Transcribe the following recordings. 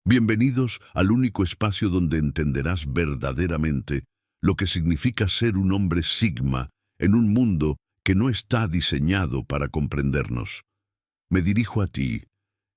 Bienvenidos al único espacio donde entenderás verdaderamente lo que significa ser un hombre Sigma en un mundo que no está diseñado para comprendernos. Me dirijo a ti,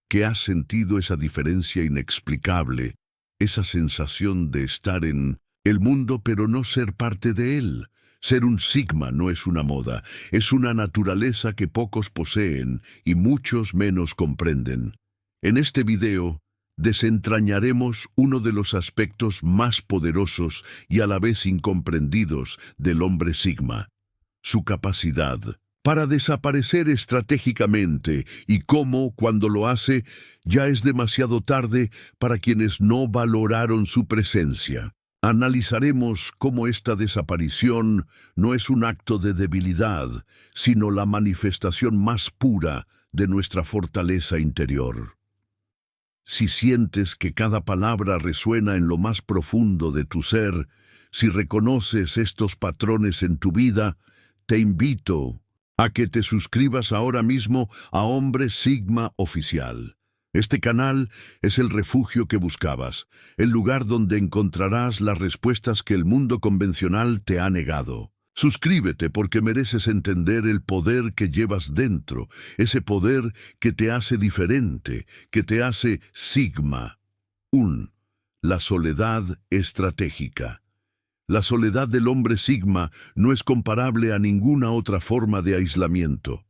que has sentido esa diferencia inexplicable, esa sensación de estar en el mundo pero no ser parte de él. Ser un Sigma no es una moda, es una naturaleza que pocos poseen y muchos menos comprenden. En este video, desentrañaremos uno de los aspectos más poderosos y a la vez incomprendidos del hombre Sigma, su capacidad para desaparecer estratégicamente y cómo, cuando lo hace, ya es demasiado tarde para quienes no valoraron su presencia. Analizaremos cómo esta desaparición no es un acto de debilidad, sino la manifestación más pura de nuestra fortaleza interior. Si sientes que cada palabra resuena en lo más profundo de tu ser, si reconoces estos patrones en tu vida, te invito a que te suscribas ahora mismo a Hombre Sigma Oficial. Este canal es el refugio que buscabas, el lugar donde encontrarás las respuestas que el mundo convencional te ha negado. Suscríbete porque mereces entender el poder que llevas dentro, ese poder que te hace diferente, que te hace Sigma. 1. La soledad estratégica. La soledad del hombre Sigma no es comparable a ninguna otra forma de aislamiento.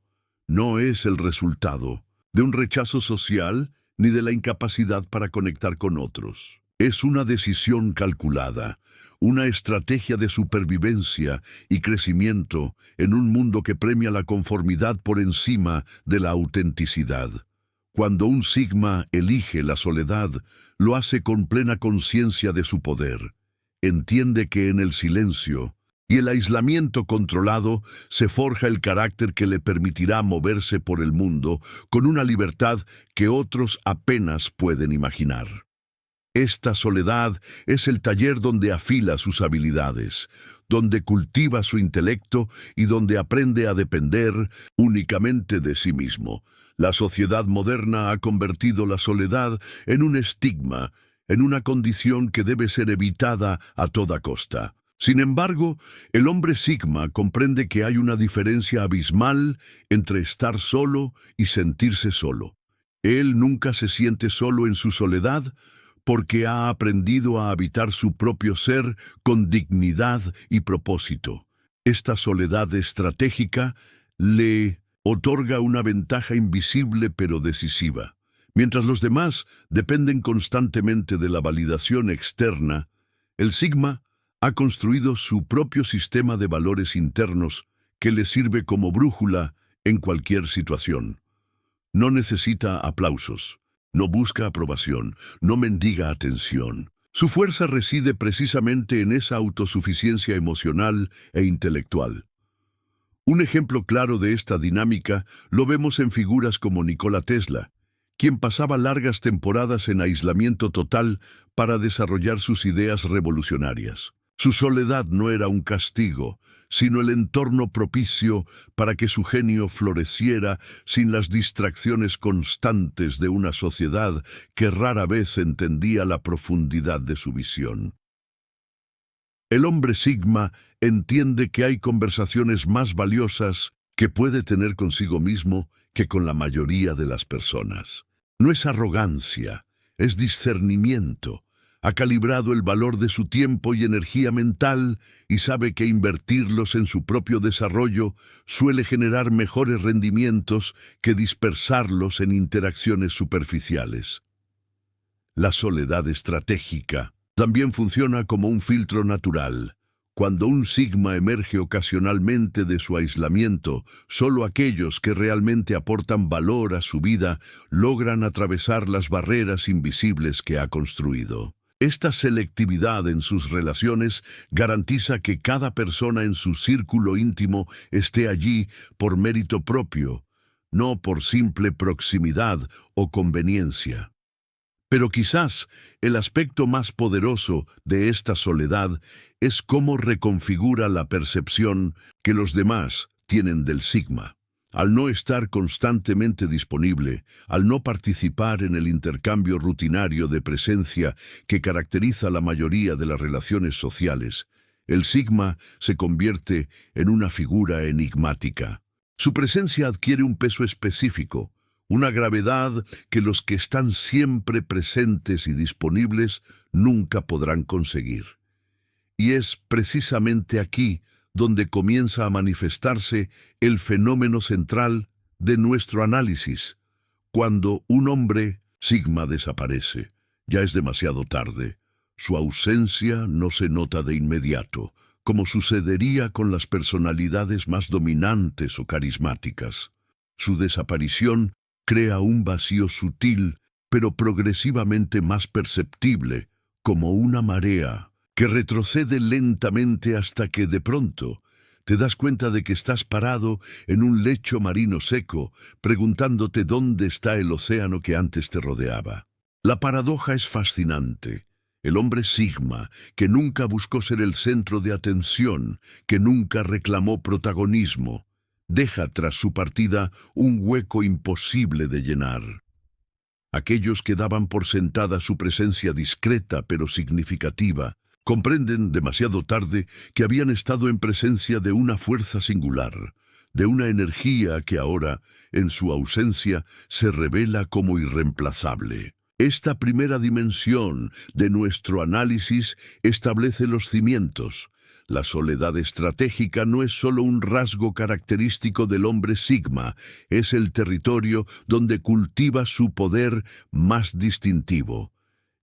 No es el resultado de un rechazo social ni de la incapacidad para conectar con otros. Es una decisión calculada, una estrategia de supervivencia y crecimiento en un mundo que premia la conformidad por encima de la autenticidad. Cuando un Sigma elige la soledad, lo hace con plena conciencia de su poder. Entiende que en el silencio y el aislamiento controlado se forja el carácter que le permitirá moverse por el mundo con una libertad que otros apenas pueden imaginar. Esta soledad es el taller donde afila sus habilidades, donde cultiva su intelecto y donde aprende a depender únicamente de sí mismo. La sociedad moderna ha convertido la soledad en un estigma, en una condición que debe ser evitada a toda costa. Sin embargo, el hombre Sigma comprende que hay una diferencia abismal entre estar solo y sentirse solo. Él nunca se siente solo en su soledad porque ha aprendido a habitar su propio ser con dignidad y propósito. Esta soledad estratégica le otorga una ventaja invisible pero decisiva. Mientras los demás dependen constantemente de la validación externa, el Sigma ha construido su propio sistema de valores internos que le sirve como brújula en cualquier situación. No necesita aplausos, no busca aprobación, no mendiga atención. Su fuerza reside precisamente en esa autosuficiencia emocional e intelectual. Un ejemplo claro de esta dinámica lo vemos en figuras como Nikola Tesla, quien pasaba largas temporadas en aislamiento total para desarrollar sus ideas revolucionarias. Su soledad no era un castigo, sino el entorno propicio para que su genio floreciera sin las distracciones constantes de una sociedad que rara vez entendía la profundidad de su visión. El hombre Sigma entiende que hay conversaciones más valiosas que puede tener consigo mismo que con la mayoría de las personas. No es arrogancia, es discernimiento. Ha calibrado el valor de su tiempo y energía mental y sabe que invertirlos en su propio desarrollo suele generar mejores rendimientos que dispersarlos en interacciones superficiales. La soledad estratégica también funciona como un filtro natural. Cuando un Sigma emerge ocasionalmente de su aislamiento, solo aquellos que realmente aportan valor a su vida logran atravesar las barreras invisibles que ha construido. Esta selectividad en sus relaciones garantiza que cada persona en su círculo íntimo esté allí por mérito propio, no por simple proximidad o conveniencia. Pero quizás el aspecto más poderoso de esta soledad es cómo reconfigura la percepción que los demás tienen del Sigma. Al no estar constantemente disponible, al no participar en el intercambio rutinario de presencia que caracteriza la mayoría de las relaciones sociales, el sigma se convierte en una figura enigmática. Su presencia adquiere un peso específico, una gravedad que los que están siempre presentes y disponibles nunca podrán conseguir. Y es precisamente aquí donde comienza a manifestarse el fenómeno central de nuestro análisis. Cuando un hombre, sigma, desaparece, ya es demasiado tarde. Su ausencia no se nota de inmediato, como sucedería con las personalidades más dominantes o carismáticas. Su desaparición crea un vacío sutil, pero progresivamente más perceptible, como una marea que retrocede lentamente hasta que de pronto te das cuenta de que estás parado en un lecho marino seco, preguntándote dónde está el océano que antes te rodeaba. La paradoja es fascinante. El hombre sigma, que nunca buscó ser el centro de atención, que nunca reclamó protagonismo, deja tras su partida un hueco imposible de llenar. Aquellos que daban por sentada su presencia discreta pero significativa, comprenden demasiado tarde que habían estado en presencia de una fuerza singular, de una energía que ahora, en su ausencia, se revela como irreemplazable. Esta primera dimensión de nuestro análisis establece los cimientos. La soledad estratégica no es solo un rasgo característico del hombre sigma, es el territorio donde cultiva su poder más distintivo.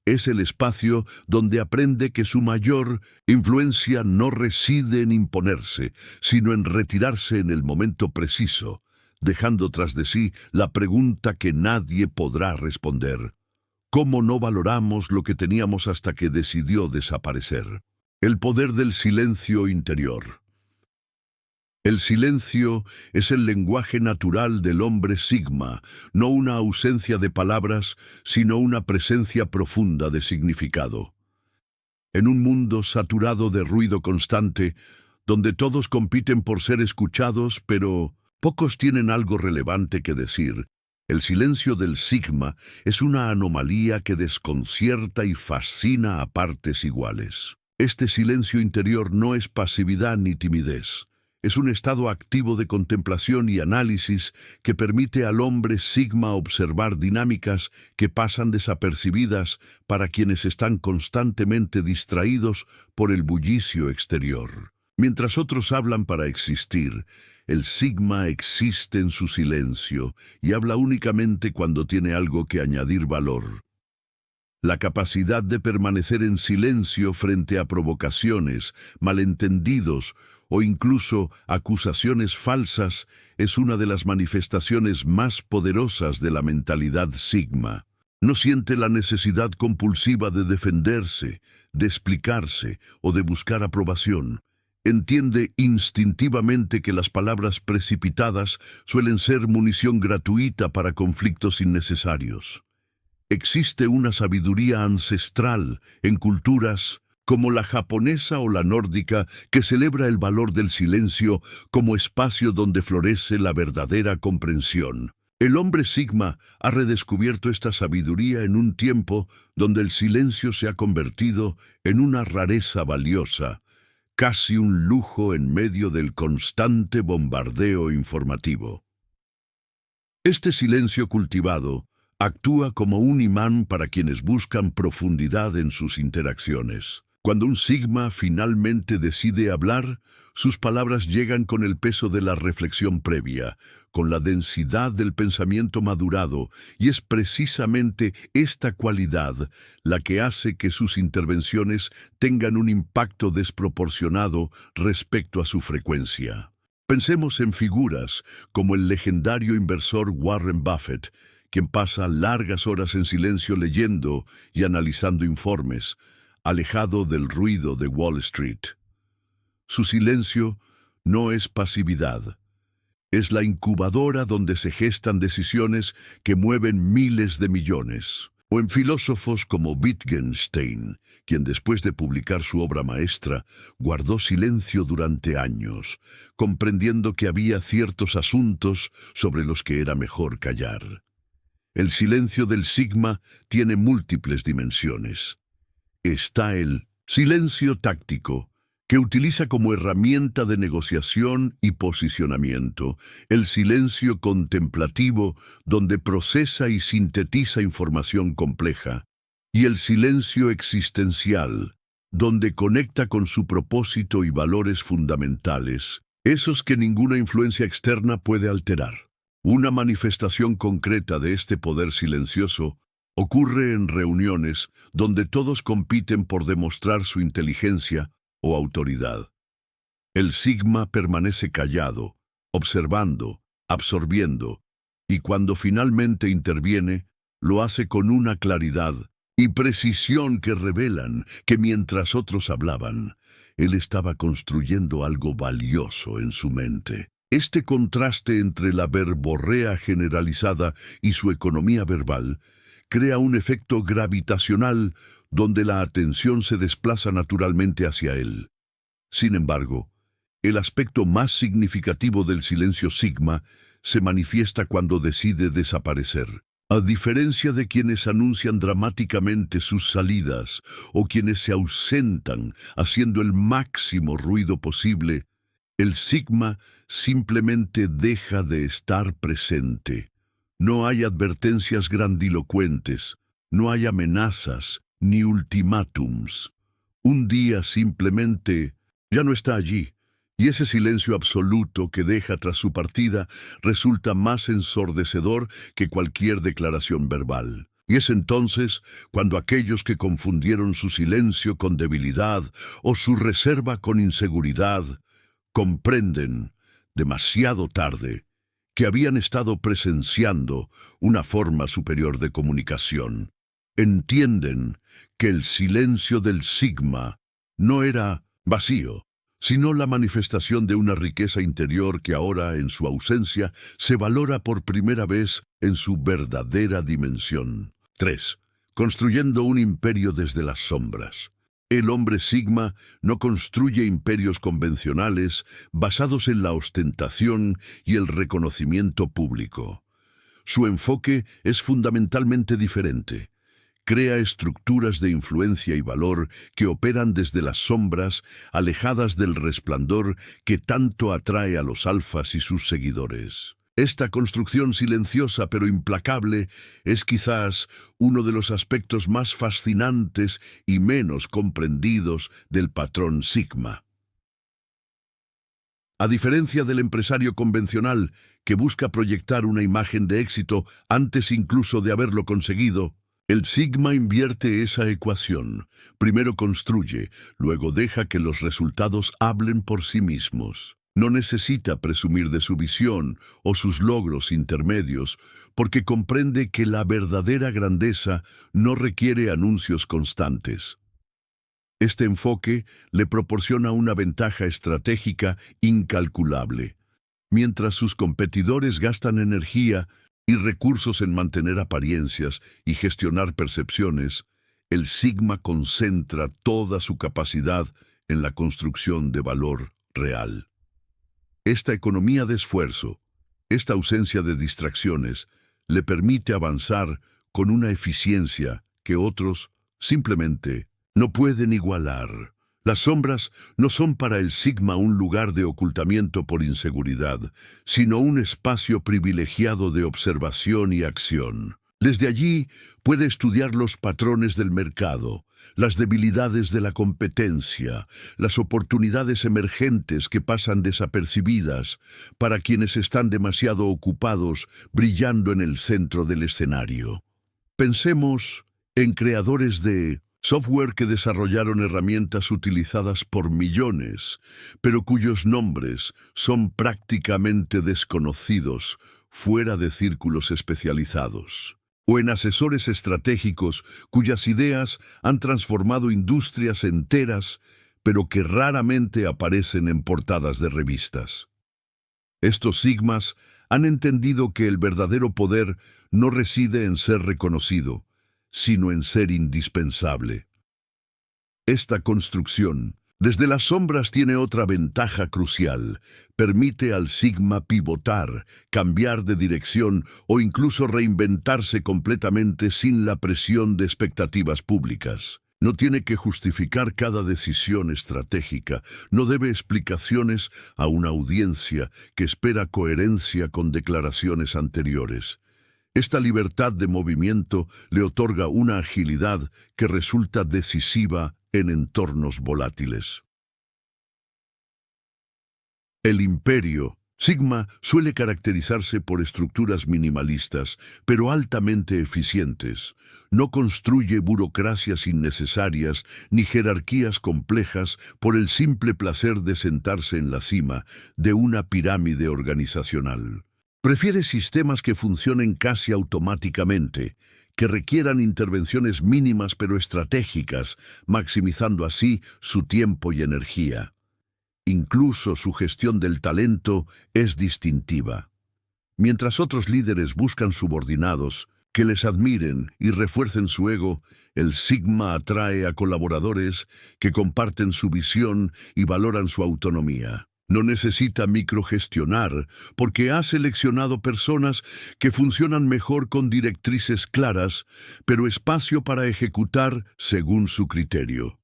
Es el espacio donde aprende que su mayor influencia no reside en imponerse, sino en retirarse en el momento preciso, dejando tras de sí la pregunta que nadie podrá responder. ¿Cómo no valoramos lo que teníamos hasta que decidió desaparecer? El poder del silencio interior. El silencio es el lenguaje natural del hombre sigma, no una ausencia de palabras, sino una presencia profunda de significado. En un mundo saturado de ruido constante, donde todos compiten por ser escuchados, pero pocos tienen algo relevante que decir, el silencio del sigma es una anomalía que desconcierta y fascina a partes iguales. Este silencio interior no es pasividad ni timidez. Es un estado activo de contemplación y análisis que permite al hombre sigma observar dinámicas que pasan desapercibidas para quienes están constantemente distraídos por el bullicio exterior. Mientras otros hablan para existir, el sigma existe en su silencio y habla únicamente cuando tiene algo que añadir valor. La capacidad de permanecer en silencio frente a provocaciones, malentendidos o incluso acusaciones falsas es una de las manifestaciones más poderosas de la mentalidad sigma. No siente la necesidad compulsiva de defenderse, de explicarse o de buscar aprobación. Entiende instintivamente que las palabras precipitadas suelen ser munición gratuita para conflictos innecesarios. Existe una sabiduría ancestral en culturas como la japonesa o la nórdica que celebra el valor del silencio como espacio donde florece la verdadera comprensión. El hombre sigma ha redescubierto esta sabiduría en un tiempo donde el silencio se ha convertido en una rareza valiosa, casi un lujo en medio del constante bombardeo informativo. Este silencio cultivado actúa como un imán para quienes buscan profundidad en sus interacciones. Cuando un sigma finalmente decide hablar, sus palabras llegan con el peso de la reflexión previa, con la densidad del pensamiento madurado, y es precisamente esta cualidad la que hace que sus intervenciones tengan un impacto desproporcionado respecto a su frecuencia. Pensemos en figuras como el legendario inversor Warren Buffett, quien pasa largas horas en silencio leyendo y analizando informes, alejado del ruido de Wall Street. Su silencio no es pasividad, es la incubadora donde se gestan decisiones que mueven miles de millones. o en filósofos como Wittgenstein, quien después de publicar su obra maestra guardó silencio durante años, comprendiendo que había ciertos asuntos sobre los que era mejor callar. El silencio del sigma tiene múltiples dimensiones. Está el silencio táctico, que utiliza como herramienta de negociación y posicionamiento, el silencio contemplativo, donde procesa y sintetiza información compleja, y el silencio existencial, donde conecta con su propósito y valores fundamentales, esos que ninguna influencia externa puede alterar. Una manifestación concreta de este poder silencioso ocurre en reuniones donde todos compiten por demostrar su inteligencia o autoridad. El sigma permanece callado, observando, absorbiendo, y cuando finalmente interviene, lo hace con una claridad y precisión que revelan que mientras otros hablaban, él estaba construyendo algo valioso en su mente. Este contraste entre la verborrea generalizada y su economía verbal crea un efecto gravitacional donde la atención se desplaza naturalmente hacia él. Sin embargo, el aspecto más significativo del silencio sigma se manifiesta cuando decide desaparecer. A diferencia de quienes anuncian dramáticamente sus salidas o quienes se ausentan haciendo el máximo ruido posible, el sigma simplemente deja de estar presente. No hay advertencias grandilocuentes, no hay amenazas ni ultimátums. Un día simplemente ya no está allí, y ese silencio absoluto que deja tras su partida resulta más ensordecedor que cualquier declaración verbal. Y es entonces cuando aquellos que confundieron su silencio con debilidad o su reserva con inseguridad, comprenden, demasiado tarde, que habían estado presenciando una forma superior de comunicación. Entienden que el silencio del sigma no era vacío, sino la manifestación de una riqueza interior que ahora, en su ausencia, se valora por primera vez en su verdadera dimensión. 3. Construyendo un imperio desde las sombras. El hombre sigma no construye imperios convencionales basados en la ostentación y el reconocimiento público. Su enfoque es fundamentalmente diferente. Crea estructuras de influencia y valor que operan desde las sombras, alejadas del resplandor que tanto atrae a los alfas y sus seguidores. Esta construcción silenciosa pero implacable es quizás uno de los aspectos más fascinantes y menos comprendidos del patrón sigma. A diferencia del empresario convencional que busca proyectar una imagen de éxito antes incluso de haberlo conseguido, el sigma invierte esa ecuación. Primero construye, luego deja que los resultados hablen por sí mismos. No necesita presumir de su visión o sus logros intermedios, porque comprende que la verdadera grandeza no requiere anuncios constantes. Este enfoque le proporciona una ventaja estratégica incalculable. Mientras sus competidores gastan energía y recursos en mantener apariencias y gestionar percepciones, el sigma concentra toda su capacidad en la construcción de valor real. Esta economía de esfuerzo, esta ausencia de distracciones, le permite avanzar con una eficiencia que otros simplemente no pueden igualar. Las sombras no son para el sigma un lugar de ocultamiento por inseguridad, sino un espacio privilegiado de observación y acción. Desde allí puede estudiar los patrones del mercado, las debilidades de la competencia, las oportunidades emergentes que pasan desapercibidas para quienes están demasiado ocupados brillando en el centro del escenario. Pensemos en creadores de software que desarrollaron herramientas utilizadas por millones, pero cuyos nombres son prácticamente desconocidos fuera de círculos especializados. O en asesores estratégicos cuyas ideas han transformado industrias enteras, pero que raramente aparecen en portadas de revistas. Estos sigmas han entendido que el verdadero poder no reside en ser reconocido, sino en ser indispensable. Esta construcción, desde las sombras, tiene otra ventaja crucial. Permite al Sigma pivotar, cambiar de dirección o incluso reinventarse completamente sin la presión de expectativas públicas. No tiene que justificar cada decisión estratégica, no debe explicaciones a una audiencia que espera coherencia con declaraciones anteriores. Esta libertad de movimiento le otorga una agilidad que resulta decisiva en entornos volátiles. El imperio Sigma suele caracterizarse por estructuras minimalistas, pero altamente eficientes. No construye burocracias innecesarias ni jerarquías complejas por el simple placer de sentarse en la cima de una pirámide organizacional. Prefiere sistemas que funcionen casi automáticamente, que requieran intervenciones mínimas pero estratégicas, maximizando así su tiempo y energía. Incluso su gestión del talento es distintiva. Mientras otros líderes buscan subordinados que les admiren y refuercen su ego, el Sigma atrae a colaboradores que comparten su visión y valoran su autonomía. No necesita microgestionar porque ha seleccionado personas que funcionan mejor con directrices claras, pero espacio para ejecutar según su criterio.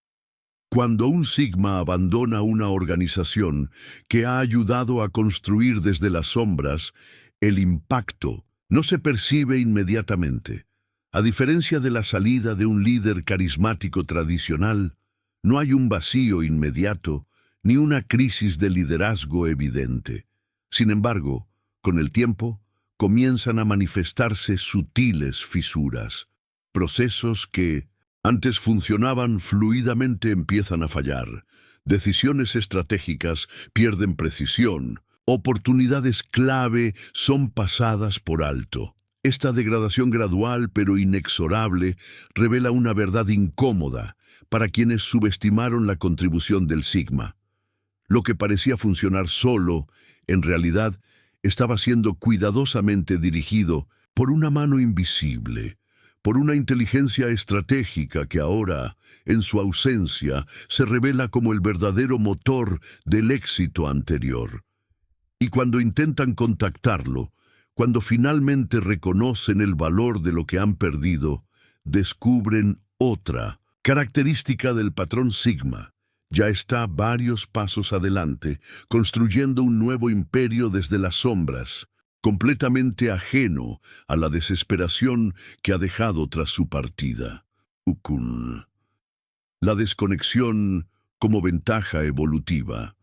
Cuando un Sigma abandona una organización que ha ayudado a construir desde las sombras, el impacto no se percibe inmediatamente. A diferencia de la salida de un líder carismático tradicional, no hay un vacío inmediato ni una crisis de liderazgo evidente. Sin embargo, con el tiempo, comienzan a manifestarse sutiles fisuras. Procesos que antes funcionaban fluidamente empiezan a fallar. Decisiones estratégicas pierden precisión. Oportunidades clave son pasadas por alto. Esta degradación gradual pero inexorable revela una verdad incómoda para quienes subestimaron la contribución del Sigma. Lo que parecía funcionar solo, en realidad, estaba siendo cuidadosamente dirigido por una mano invisible, por una inteligencia estratégica que ahora, en su ausencia, se revela como el verdadero motor del éxito anterior. Y cuando intentan contactarlo, cuando finalmente reconocen el valor de lo que han perdido, descubren otra característica del patrón Sigma. Ya está varios pasos adelante, construyendo un nuevo imperio desde las sombras, completamente ajeno a la desesperación que ha dejado tras su partida. Ukun. La desconexión como ventaja evolutiva.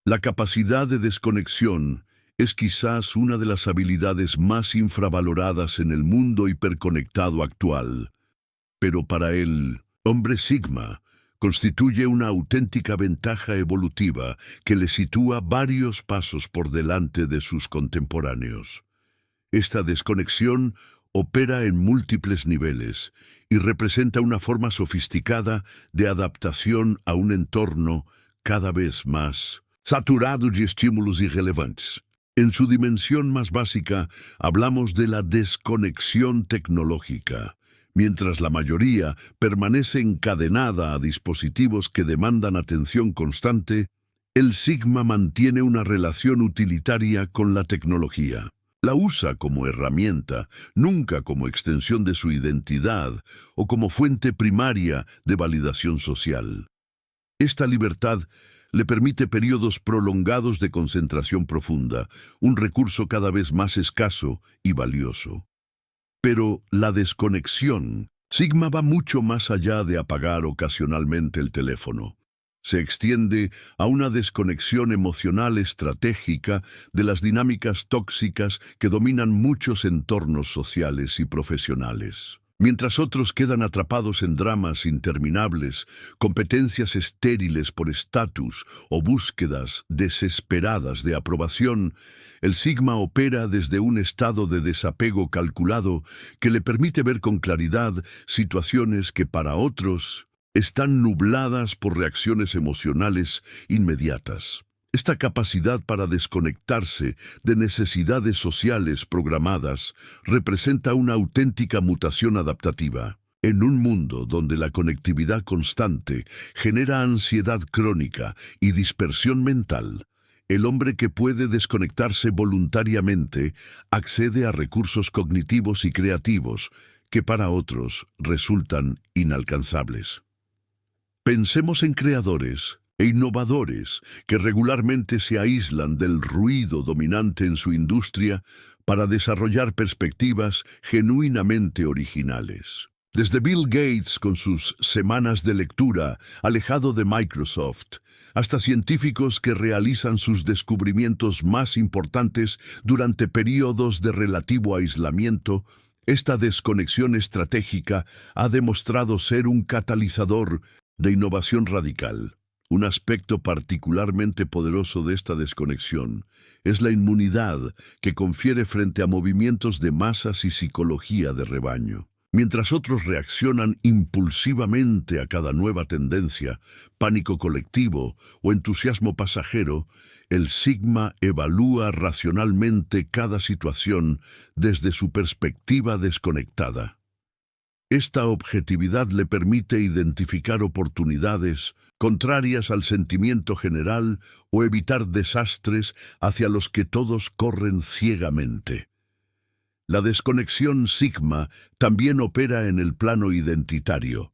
La capacidad de desconexión es quizás una de las habilidades más infravaloradas en el mundo hiperconectado actual. Pero para el hombre Sigma, constituye una auténtica ventaja evolutiva que le sitúa varios pasos por delante de sus contemporáneos. Esta desconexión opera en múltiples niveles y representa una forma sofisticada de adaptación a un entorno cada vez más saturado de estímulos irrelevantes. En su dimensión más básica, hablamos de la desconexión tecnológica. Mientras la mayoría permanece encadenada a dispositivos que demandan atención constante, el Sigma mantiene una relación utilitaria con la tecnología. La usa como herramienta, nunca como extensión de su identidad o como fuente primaria de validación social. Esta libertad le permite periodos prolongados de concentración profunda, un recurso cada vez más escaso y valioso. Pero la desconexión Sigma va mucho más allá de apagar ocasionalmente el teléfono. Se extiende a una desconexión emocional estratégica de las dinámicas tóxicas que dominan muchos entornos sociales y profesionales. Mientras otros quedan atrapados en dramas interminables, competencias estériles por estatus o búsquedas desesperadas de aprobación, el Sigma opera desde un estado de desapego calculado que le permite ver con claridad situaciones que para otros están nubladas por reacciones emocionales inmediatas. Esta capacidad para desconectarse de necesidades sociales programadas representa una auténtica mutación adaptativa. En un mundo donde la conectividad constante genera ansiedad crónica y dispersión mental, el hombre que puede desconectarse voluntariamente accede a recursos cognitivos y creativos que para otros resultan inalcanzables. Pensemos en creadores e innovadores que regularmente se aíslan del ruido dominante en su industria para desarrollar perspectivas genuinamente originales. Desde Bill Gates con sus semanas de lectura alejado de Microsoft, hasta científicos que realizan sus descubrimientos más importantes durante periodos de relativo aislamiento, esta desconexión estratégica ha demostrado ser un catalizador de innovación radical. Un aspecto particularmente poderoso de esta desconexión es la inmunidad que confiere frente a movimientos de masas y psicología de rebaño. Mientras otros reaccionan impulsivamente a cada nueva tendencia, pánico colectivo o entusiasmo pasajero, el Sigma evalúa racionalmente cada situación desde su perspectiva desconectada. Esta objetividad le permite identificar oportunidades contrarias al sentimiento general o evitar desastres hacia los que todos corren ciegamente. La desconexión Sigma también opera en el plano identitario.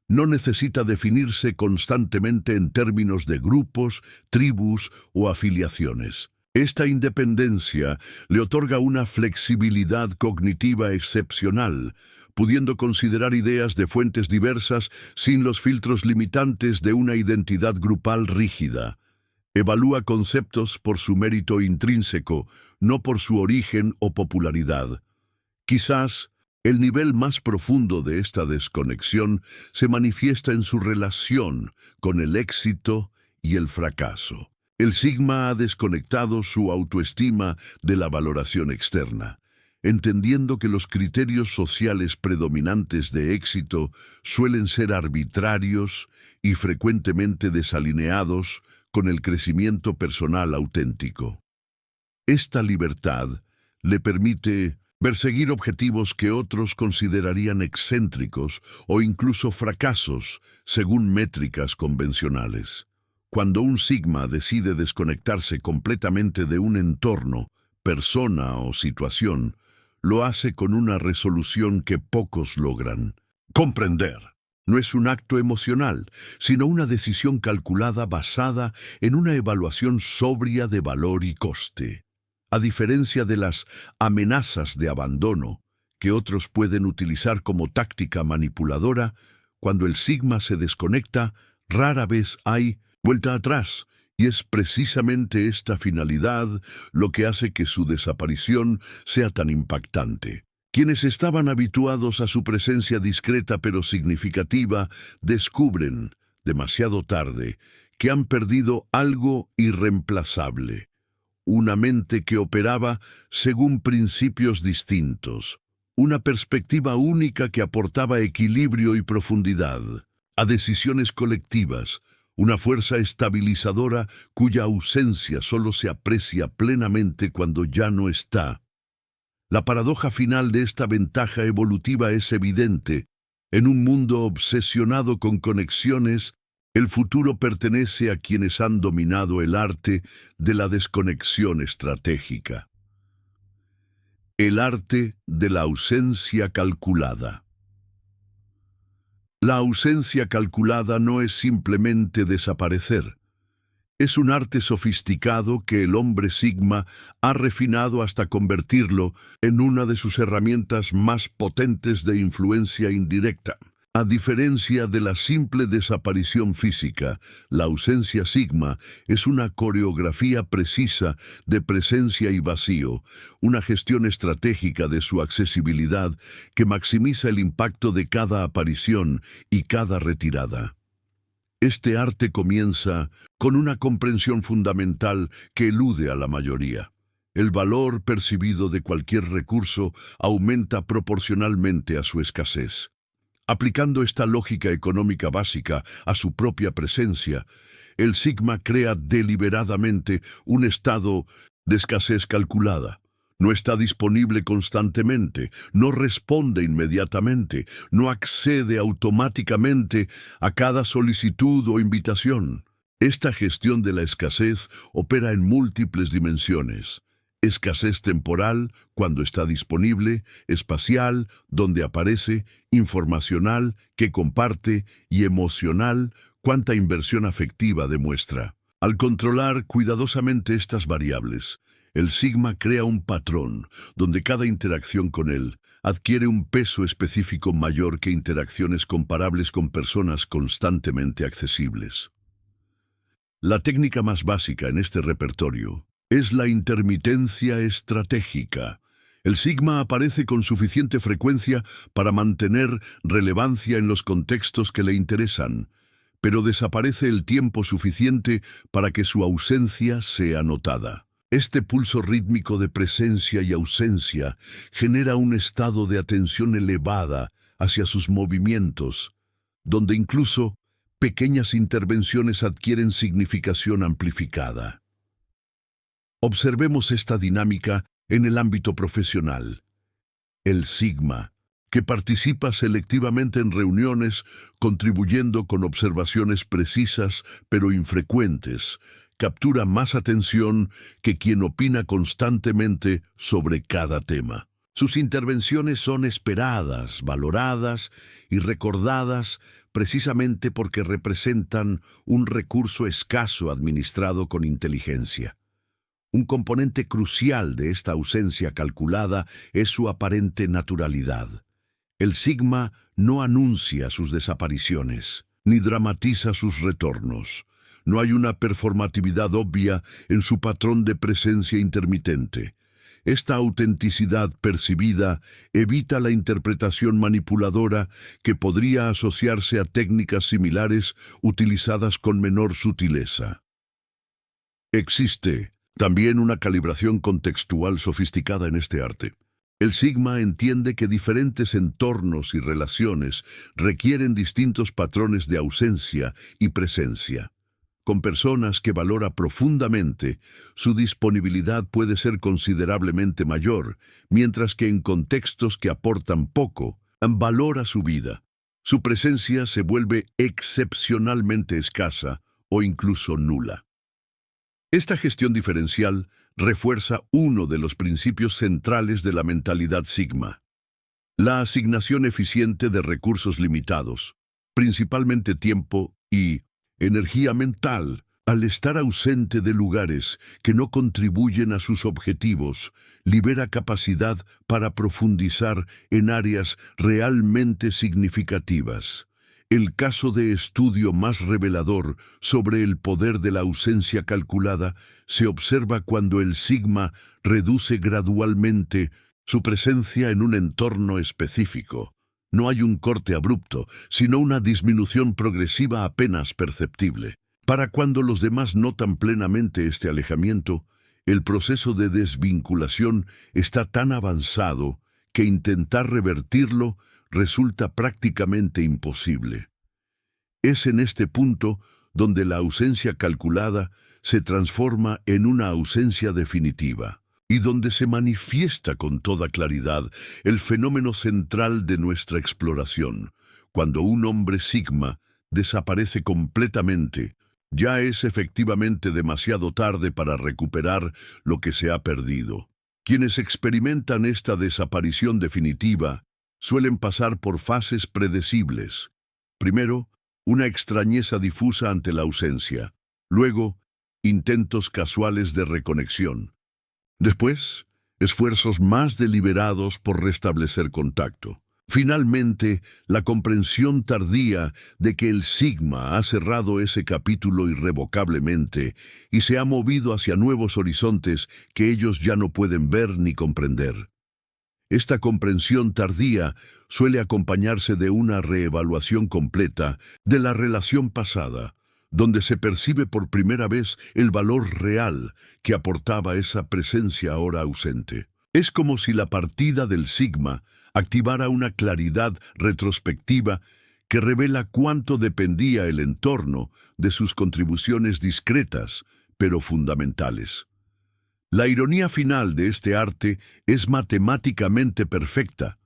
No necesita definirse constantemente en términos de grupos, tribus o afiliaciones. Esta independencia le otorga una flexibilidad cognitiva excepcional, pudiendo considerar ideas de fuentes diversas sin los filtros limitantes de una identidad grupal rígida. Evalúa conceptos por su mérito intrínseco, no por su origen o popularidad. Quizás el nivel más profundo de esta desconexión se manifiesta en su relación con el éxito y el fracaso. El Sigma ha desconectado su autoestima de la valoración externa, entendiendo que los criterios sociales predominantes de éxito suelen ser arbitrarios y frecuentemente desalineados con el crecimiento personal auténtico. Esta libertad le permite perseguir objetivos que otros considerarían excéntricos o incluso fracasos según métricas convencionales. Cuando un Sigma decide desconectarse completamente de un entorno, persona o situación, lo hace con una resolución que pocos logran: comprender. No es un acto emocional, sino una decisión calculada basada en una evaluación sobria de valor y coste. A diferencia de las amenazas de abandono, que otros pueden utilizar como táctica manipuladora, cuando el Sigma se desconecta, rara vez hay vuelta atrás, y es precisamente esta finalidad lo que hace que su desaparición sea tan impactante. Quienes estaban habituados a su presencia discreta pero significativa descubren, demasiado tarde, que han perdido algo irreemplazable: una mente que operaba según principios distintos, una perspectiva única que aportaba equilibrio y profundidad a decisiones colectivas, una fuerza estabilizadora cuya ausencia solo se aprecia plenamente cuando ya no está. La paradoja final de esta ventaja evolutiva es evidente. En un mundo obsesionado con conexiones, el futuro pertenece a quienes han dominado el arte de la desconexión estratégica. El arte de la ausencia calculada. La ausencia calculada no es simplemente desaparecer. Es un arte sofisticado que el hombre Sigma ha refinado hasta convertirlo en una de sus herramientas más potentes de influencia indirecta. A diferencia de la simple desaparición física, la ausencia Sigma es una coreografía precisa de presencia y vacío, una gestión estratégica de su accesibilidad que maximiza el impacto de cada aparición y cada retirada. Este arte comienza con una comprensión fundamental que elude a la mayoría. El valor percibido de cualquier recurso aumenta proporcionalmente a su escasez. Aplicando esta lógica económica básica a su propia presencia, el sigma crea deliberadamente un estado de escasez calculada. No está disponible constantemente, no responde inmediatamente, no accede automáticamente a cada solicitud o invitación. Esta gestión de la escasez opera en múltiples dimensiones. Escasez temporal, cuando está disponible; espacial, donde aparece; informacional, que comparte; y emocional, cuánta inversión afectiva demuestra. Al controlar cuidadosamente estas variables, el sigma crea un patrón donde cada interacción con él adquiere un peso específico mayor que interacciones comparables con personas constantemente accesibles. La técnica más básica en este repertorio es la intermitencia estratégica. El sigma aparece con suficiente frecuencia para mantener relevancia en los contextos que le interesan, pero desaparece el tiempo suficiente para que su ausencia sea notada. Este pulso rítmico de presencia y ausencia genera un estado de atención elevada hacia sus movimientos, donde incluso pequeñas intervenciones adquieren significación amplificada. Observemos esta dinámica en el ámbito profesional. El sigma, que participa selectivamente en reuniones, contribuyendo con observaciones precisas pero infrecuentes, captura más atención que quien opina constantemente sobre cada tema. Sus intervenciones son esperadas, valoradas y recordadas precisamente porque representan un recurso escaso administrado con inteligencia. Un componente crucial de esta ausencia calculada es su aparente naturalidad. El sigma no anuncia sus desapariciones, ni dramatiza sus retornos. No hay una performatividad obvia en su patrón de presencia intermitente. Esta autenticidad percibida evita la interpretación manipuladora que podría asociarse a técnicas similares utilizadas con menor sutileza. Existe también una calibración contextual sofisticada en este arte. El sigma entiende que diferentes entornos y relaciones requieren distintos patrones de ausencia y presencia. Con personas que valora profundamente, su disponibilidad puede ser considerablemente mayor, mientras que en contextos que aportan poco, valora su vida. Su presencia se vuelve excepcionalmente escasa o incluso nula. Esta gestión diferencial refuerza uno de los principios centrales de la mentalidad sigma: la asignación eficiente de recursos limitados, principalmente tiempo y energía mental. Al estar ausente de lugares que no contribuyen a sus objetivos, libera capacidad para profundizar en áreas realmente significativas. El caso de estudio más revelador sobre el poder de la ausencia calculada se observa cuando el sigma reduce gradualmente su presencia en un entorno específico. No hay un corte abrupto, sino una disminución progresiva apenas perceptible. Para cuando los demás notan plenamente este alejamiento, el proceso de desvinculación está tan avanzado que intentar revertirlo resulta prácticamente imposible. Es en este punto donde la ausencia calculada se transforma en una ausencia definitiva, y donde se manifiesta con toda claridad el fenómeno central de nuestra exploración. Cuando un hombre sigma desaparece completamente, ya es efectivamente demasiado tarde para recuperar lo que se ha perdido. Quienes experimentan esta desaparición definitiva suelen pasar por fases predecibles. Primero, una extrañeza difusa ante la ausencia. Luego, intentos casuales de reconexión. Después, esfuerzos más deliberados por restablecer contacto. Finalmente, la comprensión tardía de que el sigma ha cerrado ese capítulo irrevocablemente y se ha movido hacia nuevos horizontes que ellos ya no pueden ver ni comprender. Esta comprensión tardía suele acompañarse de una reevaluación completa de la relación pasada, donde se percibe por primera vez el valor real que aportaba esa presencia ahora ausente. Es como si la partida del sigma activara una claridad retrospectiva que revela cuánto dependía el entorno de sus contribuciones discretas, pero fundamentales. La ironía final de este arte es matemáticamente perfecta.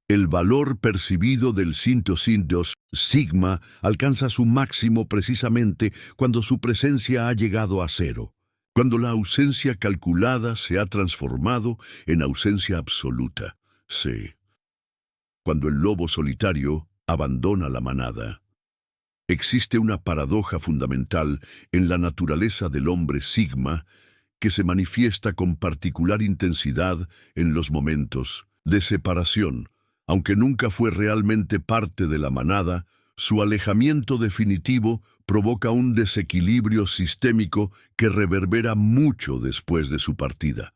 El valor percibido del sintosintos sigma alcanza su máximo precisamente cuando su presencia ha llegado a cero, cuando la ausencia calculada se ha transformado en ausencia absoluta. Sí. Cuando el lobo solitario abandona la manada. Existe una paradoja fundamental en la naturaleza del hombre sigma que se manifiesta con particular intensidad en los momentos de separación. Aunque nunca fue realmente parte de la manada, su alejamiento definitivo provoca un desequilibrio sistémico que reverbera mucho después de su partida.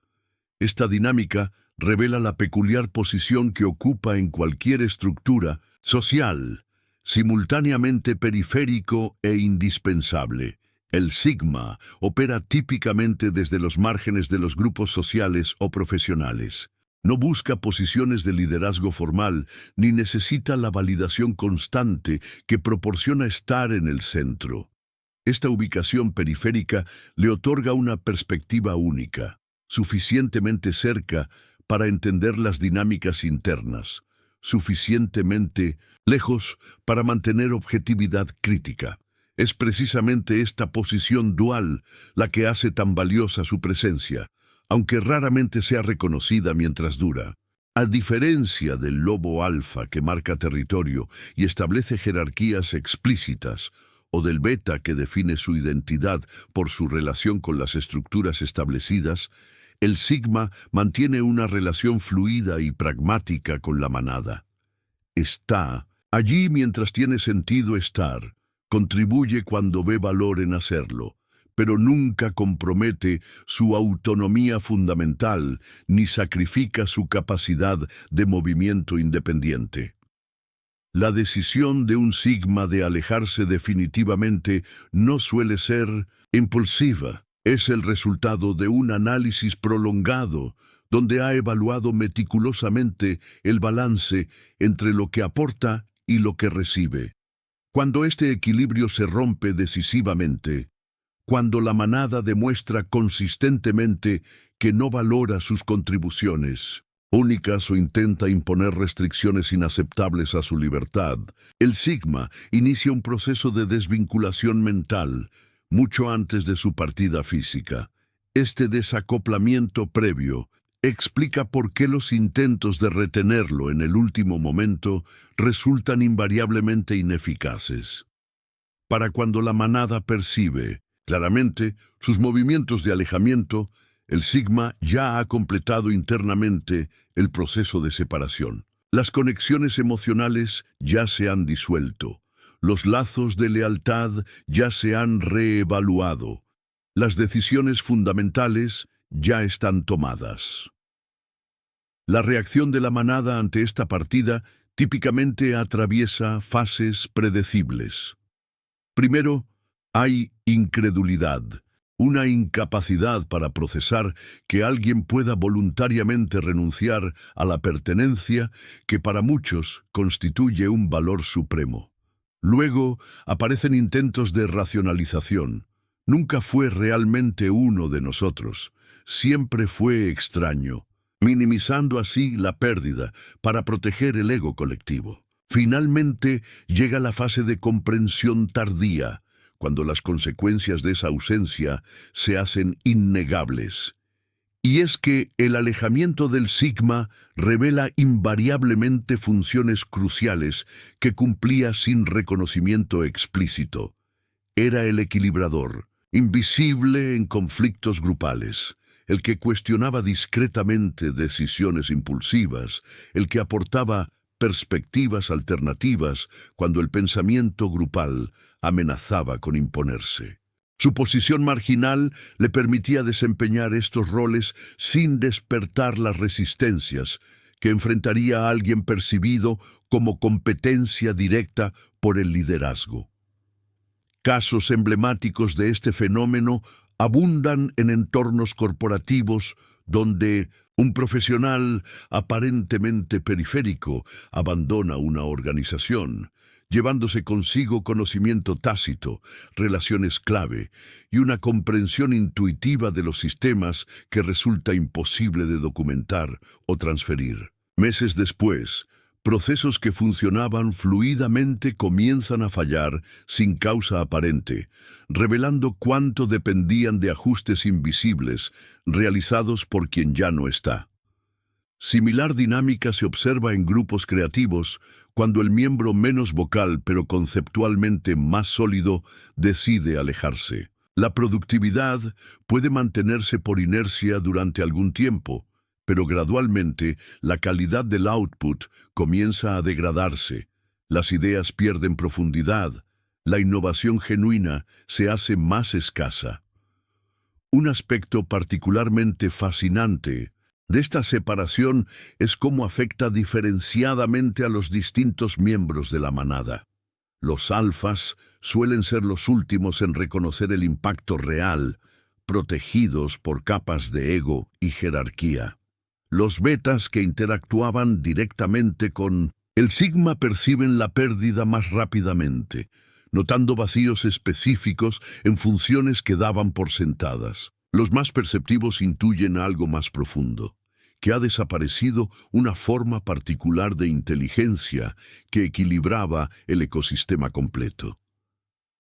Esta dinámica revela la peculiar posición que ocupa en cualquier estructura social, simultáneamente periférico e indispensable. El sigma opera típicamente desde los márgenes de los grupos sociales o profesionales. No busca posiciones de liderazgo formal, ni necesita la validación constante que proporciona estar en el centro. Esta ubicación periférica le otorga una perspectiva única, suficientemente cerca para entender las dinámicas internas, suficientemente lejos para mantener objetividad crítica. Es precisamente esta posición dual la que hace tan valiosa su presencia, aunque raramente sea reconocida mientras dura. A diferencia del lobo alfa que marca territorio y establece jerarquías explícitas, o del beta que define su identidad por su relación con las estructuras establecidas, el sigma mantiene una relación fluida y pragmática con la manada. Está allí mientras tiene sentido estar, contribuye cuando ve valor en hacerlo, pero nunca compromete su autonomía fundamental ni sacrifica su capacidad de movimiento independiente. La decisión de un sigma de alejarse definitivamente no suele ser impulsiva. Es el resultado de un análisis prolongado, donde ha evaluado meticulosamente el balance entre lo que aporta y lo que recibe. Cuando este equilibrio se rompe decisivamente, cuando la manada demuestra consistentemente que no valora sus contribuciones únicas o intenta imponer restricciones inaceptables a su libertad, el sigma inicia un proceso de desvinculación mental mucho antes de su partida física. Este desacoplamiento previo explica por qué los intentos de retenerlo en el último momento resultan invariablemente ineficaces. Para cuando la manada percibe claramente sus movimientos de alejamiento, el sigma ya ha completado internamente el proceso de separación. Las conexiones emocionales ya se han disuelto. Los lazos de lealtad ya se han reevaluado. Las decisiones fundamentales ya están tomadas. La reacción de la manada ante esta partida típicamente atraviesa fases predecibles. Primero, hay incredulidad, una incapacidad para procesar que alguien pueda voluntariamente renunciar a la pertenencia que para muchos constituye un valor supremo. Luego aparecen intentos de racionalización. Nunca fue realmente uno de nosotros, siempre fue extraño, minimizando así la pérdida para proteger el ego colectivo. Finalmente llega la fase de comprensión tardía, cuando las consecuencias de esa ausencia se hacen innegables. Y es que el alejamiento del sigma revela invariablemente funciones cruciales que cumplía sin reconocimiento explícito. Era el equilibrador, invisible en conflictos grupales, el que cuestionaba discretamente decisiones impulsivas, el que aportaba perspectivas alternativas cuando el pensamiento grupal amenazaba con imponerse. Su posición marginal le permitía desempeñar estos roles sin despertar las resistencias que enfrentaría a alguien percibido como competencia directa por el liderazgo. Casos emblemáticos de este fenómeno abundan en entornos corporativos donde Un profesional aparentemente periférico abandona una organización, llevándose consigo conocimiento tácito, relaciones clave y una comprensión intuitiva de los sistemas que resulta imposible de documentar o transferir. Meses después, procesos que funcionaban fluidamente comienzan a fallar sin causa aparente, revelando cuánto dependían de ajustes invisibles realizados por quien ya no está. Similar dinámica se observa en grupos creativos cuando el miembro menos vocal pero conceptualmente más sólido decide alejarse. La productividad puede mantenerse por inercia durante algún tiempo, pero gradualmente la calidad del output comienza a degradarse, las ideas pierden profundidad, la innovación genuina se hace más escasa. Un aspecto particularmente fascinante de esta separación es cómo afecta diferenciadamente a los distintos miembros de la manada. Los alfas suelen ser los últimos en reconocer el impacto real, protegidos por capas de ego y jerarquía. Los betas que interactuaban directamente con el sigma perciben la pérdida más rápidamente, notando vacíos específicos en funciones que daban por sentadas. Los más perceptivos intuyen algo más profundo, que ha desaparecido una forma particular de inteligencia que equilibraba el ecosistema completo.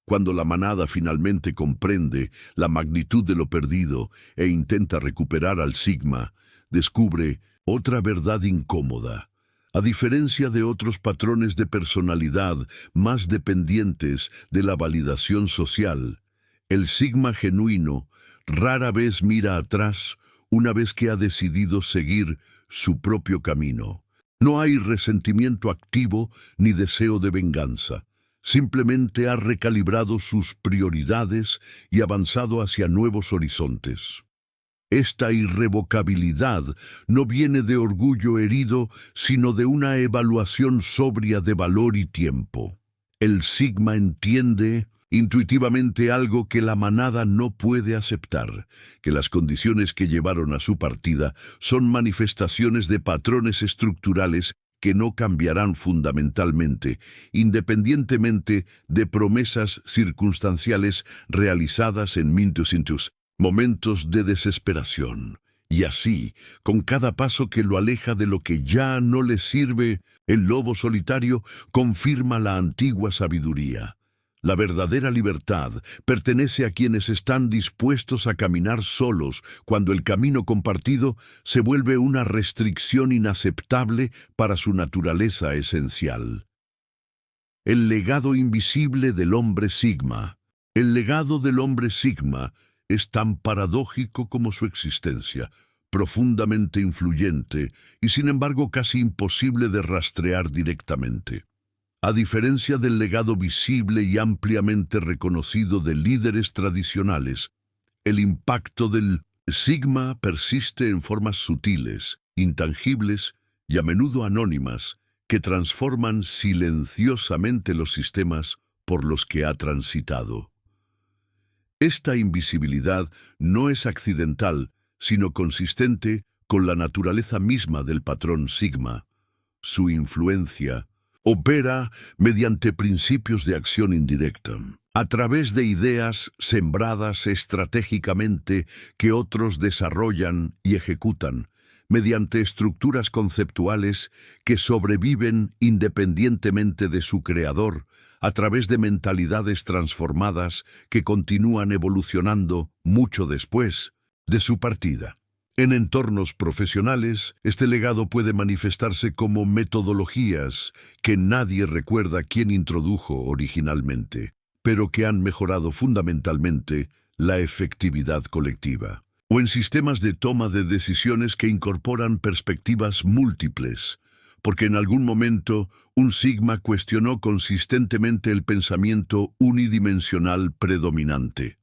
Cuando la manada finalmente comprende la magnitud de lo perdido e intenta recuperar al sigma, descubre otra verdad incómoda. A diferencia de otros patrones de personalidad más dependientes de la validación social, el sigma genuino rara vez mira atrás una vez que ha decidido seguir su propio camino. No hay resentimiento activo ni deseo de venganza. Simplemente ha recalibrado sus prioridades y avanzado hacia nuevos horizontes. Esta irrevocabilidad no viene de orgullo herido, sino de una evaluación sobria de valor y tiempo. El sigma entiende intuitivamente algo que la manada no puede aceptar, que las condiciones que llevaron a su partida son manifestaciones de patrones estructurales que no cambiarán fundamentalmente, independientemente de promesas circunstanciales realizadas en momentos de desesperación. Y así, con cada paso que lo aleja de lo que ya no le sirve, el lobo solitario confirma la antigua sabiduría. La verdadera libertad pertenece a quienes están dispuestos a caminar solos cuando el camino compartido se vuelve una restricción inaceptable para su naturaleza esencial. El legado invisible del hombre sigma. El legado del hombre sigma es tan paradójico como su existencia, profundamente influyente y sin embargo casi imposible de rastrear directamente. A diferencia del legado visible y ampliamente reconocido de líderes tradicionales, el impacto del sigma persiste en formas sutiles, intangibles y a menudo anónimas, que transforman silenciosamente los sistemas por los que ha transitado. Esta invisibilidad no es accidental, sino consistente con la naturaleza misma del patrón sigma. Su influencia opera mediante principios de acción indirecta, a través de ideas sembradas estratégicamente que otros desarrollan y ejecutan, mediante estructuras conceptuales que sobreviven independientemente de su creador, a través de mentalidades transformadas que continúan evolucionando mucho después de su partida. En entornos profesionales, este legado puede manifestarse como metodologías que nadie recuerda quién introdujo originalmente, pero que han mejorado fundamentalmente la efectividad colectiva. O en sistemas de toma de decisiones que incorporan perspectivas múltiples, porque en algún momento un sigma cuestionó consistentemente el pensamiento unidimensional predominante.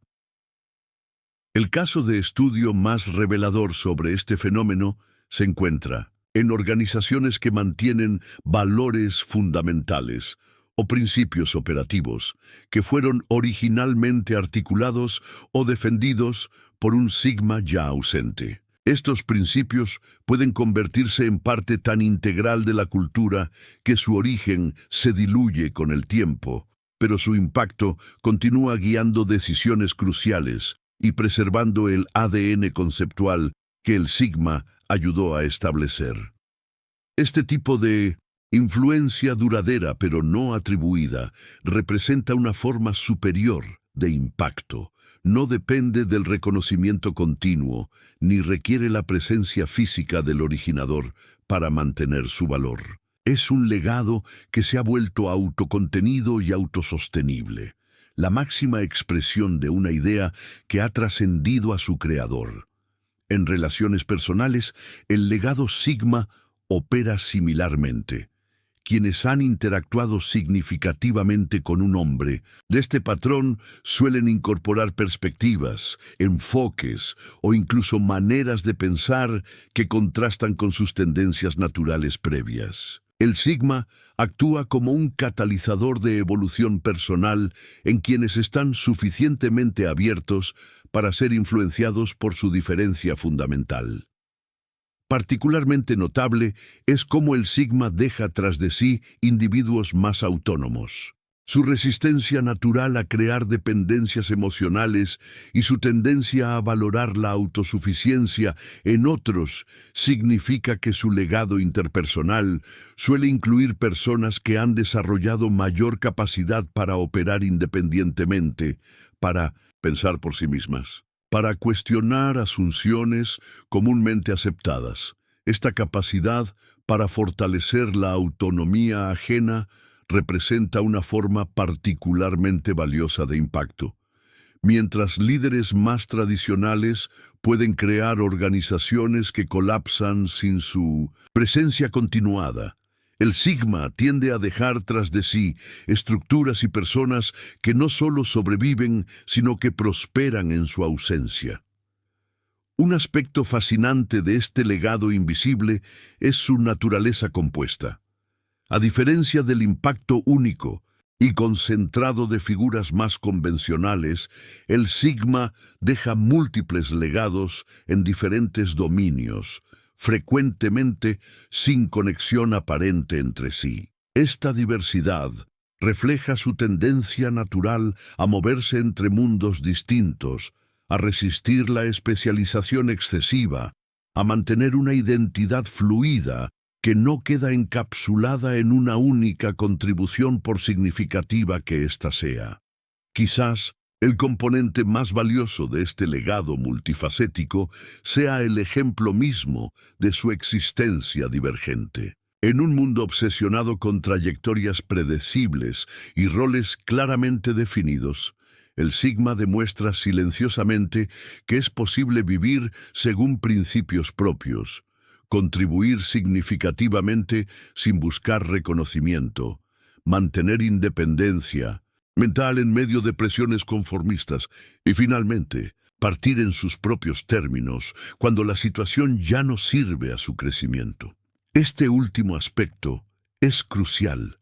El caso de estudio más revelador sobre este fenómeno se encuentra en organizaciones que mantienen valores fundamentales o principios operativos que fueron originalmente articulados o defendidos por un sigma ya ausente. Estos principios pueden convertirse en parte tan integral de la cultura que su origen se diluye con el tiempo, pero su impacto continúa guiando decisiones cruciales y preservando el ADN conceptual que el Sigma ayudó a establecer. Este tipo de influencia duradera pero no atribuida representa una forma superior de impacto. No depende del reconocimiento continuo, ni requiere la presencia física del originador para mantener su valor. Es un legado que se ha vuelto autocontenido y autosostenible, la máxima expresión de una idea que ha trascendido a su creador. En relaciones personales, el legado Sigma opera similarmente. Quienes han interactuado significativamente con un hombre de este patrón suelen incorporar perspectivas, enfoques o incluso maneras de pensar que contrastan con sus tendencias naturales previas. El Sigma actúa como un catalizador de evolución personal en quienes están suficientemente abiertos para ser influenciados por su diferencia fundamental. Particularmente notable es cómo el Sigma deja tras de sí individuos más autónomos. Su resistencia natural a crear dependencias emocionales y su tendencia a valorar la autosuficiencia en otros significa que su legado interpersonal suele incluir personas que han desarrollado mayor capacidad para operar independientemente, para pensar por sí mismas, para cuestionar asunciones comúnmente aceptadas. Esta capacidad para fortalecer la autonomía ajena representa una forma particularmente valiosa de impacto. Mientras líderes más tradicionales pueden crear organizaciones que colapsan sin su presencia continuada, el Sigma tiende a dejar tras de sí estructuras y personas que no solo sobreviven, sino que prosperan en su ausencia. Un aspecto fascinante de este legado invisible es su naturaleza compuesta. A diferencia del impacto único y concentrado de figuras más convencionales, el Sigma deja múltiples legados en diferentes dominios, frecuentemente sin conexión aparente entre sí. Esta diversidad refleja su tendencia natural a moverse entre mundos distintos, a resistir la especialización excesiva, a mantener una identidad fluida que no queda encapsulada en una única contribución por significativa que ésta sea. Quizás el componente más valioso de este legado multifacético sea el ejemplo mismo de su existencia divergente. En un mundo obsesionado con trayectorias predecibles y roles claramente definidos, el Sigma demuestra silenciosamente que es posible vivir según principios propios, contribuir significativamente sin buscar reconocimiento, mantener independencia mental en medio de presiones conformistas y finalmente partir en sus propios términos cuando la situación ya no sirve a su crecimiento. Este último aspecto es crucial.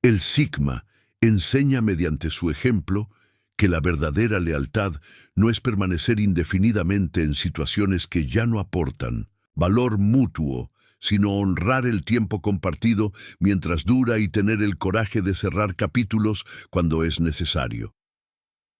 El Sigma enseña mediante su ejemplo que la verdadera lealtad no es permanecer indefinidamente en situaciones que ya no aportan valor mutuo, sino honrar el tiempo compartido mientras dura y tener el coraje de cerrar capítulos cuando es necesario.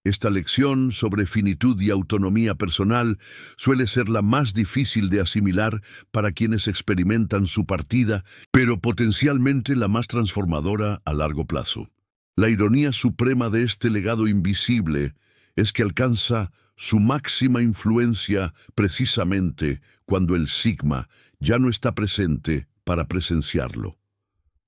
Esta lección sobre finitud y autonomía personal suele ser la más difícil de asimilar para quienes experimentan su partida, pero potencialmente la más transformadora a largo plazo. La ironía suprema de este legado invisible es que alcanza su máxima influencia precisamente cuando el Sigma ya no está presente para presenciarlo.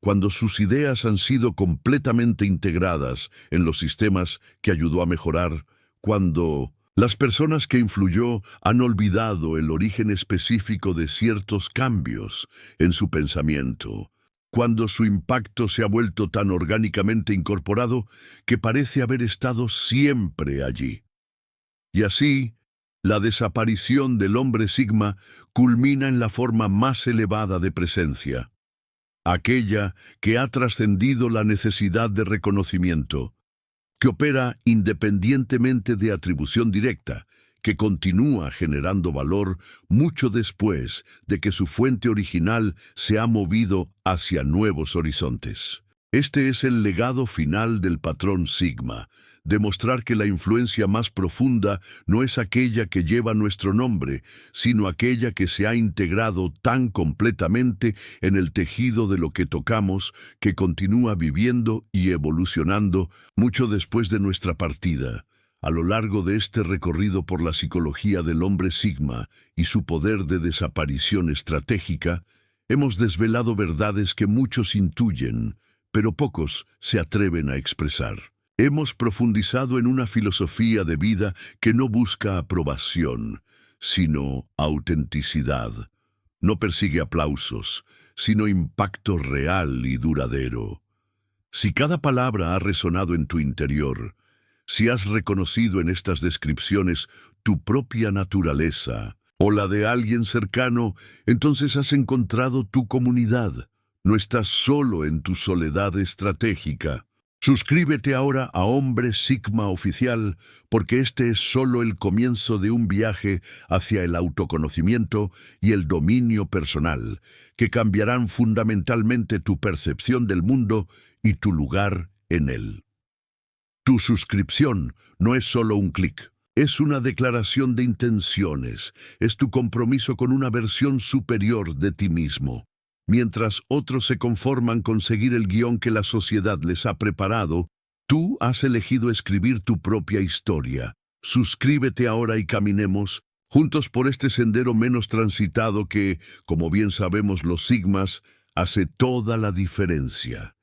Cuando sus ideas han sido completamente integradas en los sistemas que ayudó a mejorar, cuando las personas que influyó han olvidado el origen específico de ciertos cambios en su pensamiento, cuando su impacto se ha vuelto tan orgánicamente incorporado que parece haber estado siempre allí. Y así, la desaparición del hombre Sigma culmina en la forma más elevada de presencia, aquella que ha trascendido la necesidad de reconocimiento, que opera independientemente de atribución directa, que continúa generando valor mucho después de que su fuente original se ha movido hacia nuevos horizontes. Este es el legado final del patrón Sigma: demostrar que la influencia más profunda no es aquella que lleva nuestro nombre, sino aquella que se ha integrado tan completamente en el tejido de lo que tocamos, que continúa viviendo y evolucionando mucho después de nuestra partida. A lo largo de este recorrido por la psicología del hombre Sigma y su poder de desaparición estratégica, hemos desvelado verdades que muchos intuyen, pero pocos se atreven a expresar. Hemos profundizado en una filosofía de vida que no busca aprobación, sino autenticidad. No persigue aplausos, sino impacto real y duradero. Si cada palabra ha resonado en tu interior, si has reconocido en estas descripciones tu propia naturaleza o la de alguien cercano, entonces has encontrado tu comunidad. No estás solo en tu soledad estratégica. Suscríbete ahora a Hombre Sigma Oficial, porque este es solo el comienzo de un viaje hacia el autoconocimiento y el dominio personal, que cambiarán fundamentalmente tu percepción del mundo y tu lugar en él. Tu suscripción no es solo un clic, es una declaración de intenciones, es tu compromiso con una versión superior de ti mismo. Mientras otros se conforman con seguir el guión que la sociedad les ha preparado, tú has elegido escribir tu propia historia. Suscríbete ahora y caminemos juntos por este sendero menos transitado que, como bien sabemos los Sigmas, hace toda la diferencia.